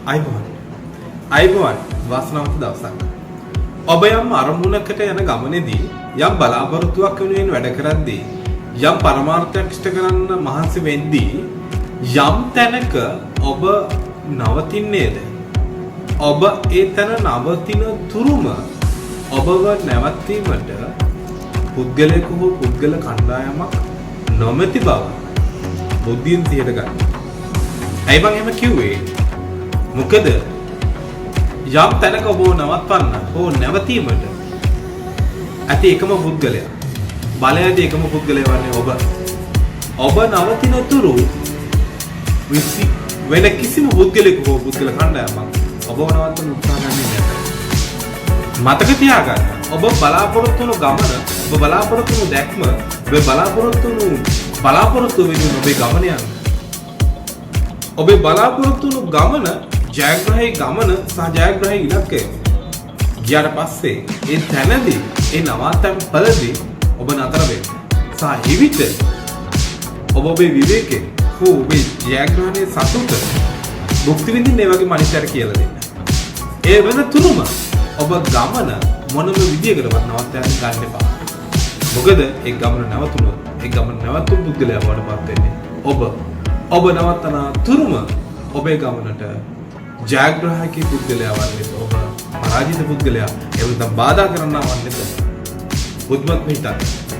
අයිබෝන් වාසනාවන්ත දවසක්. ඔබ යම් අරමුණකට යන ගමනේදී යම් බලාපොරොත්තුවක් වෙනුවෙන් වැඩ කරද්දී යම් පරමාර්ථයක් ඉෂ්ට කරන්න මහන්සි වෙද්දී යම් තැනක ඔබ නවතින්නේද? ඔබ ඒ තැන නවතින තුරුම ඔබව නැවතීමට පුද්ගලයෙකු හෝ පුද්ගල කණ්ඩායමක් නොමැති බව බුද්ධියෙන් සිහියට ගන්න. ඇයි මම එහෙම කිව්වේ? මොකද යම් තැනක ඔබ නවත්වන්න හෝ නැවතීමට ඇති එකම පුද්ගලයා බලය ඇති එකම පුද්ගලයා වන්නේ ඔබ. ඔබ නවතින තුරු වෙන කිසිම පුද්ගලයෙකු හෝ පුද්ගල කණ්ඩායමක් ඔබව නවත්තන්න උත්සාහ ගන්නේ නැහැ. මතක තියාගන්න. ඔබ බලාපොරොත්තු වුණු ගමන, ඔබ බලාපොරොත්තු වුණු දැක්ම, ඔබ බලාපොරොත්තු වෙන ඔබේ ගමන යන. ඔබේ බලාපොරොත්තු වුණු ගමන ජයග්‍රහී ගමන සහ ජයග්‍රහී ඉලක්කය ගියාට පස්සේ ඒ තැනදී ඒ නවාතැන් පළදී ඔබ නතර වෙන්න. සහ හිවිත ඔබේ විවේකේ හෝ ඔබේ ජයග්‍රහණයේ සතුට භුක්ති විඳින්න ඒ වගේ මනිටර කියලා දෙන්න. ඒ වෙන තුරුම ඔබ ගමන මොනම විදියකටවත් නවත්තන්න ගන්න එපා. මොකද ඒ ගමන නැවතුනොත් ඒ ගමන නැවතුම් පුද්ගලයා වඩපත් වෙන්නේ ඔබ නවත්තන තුරුම ඔබේ ගමනට ජයග්‍රාහකී පුද්ගලයා වන්නේ ඔබ පරාජිත පුද්ගලයා එහෙම නැත්නම් බාධා කරන්නා වන්නේ බුද්ධමත් මිහිතක්.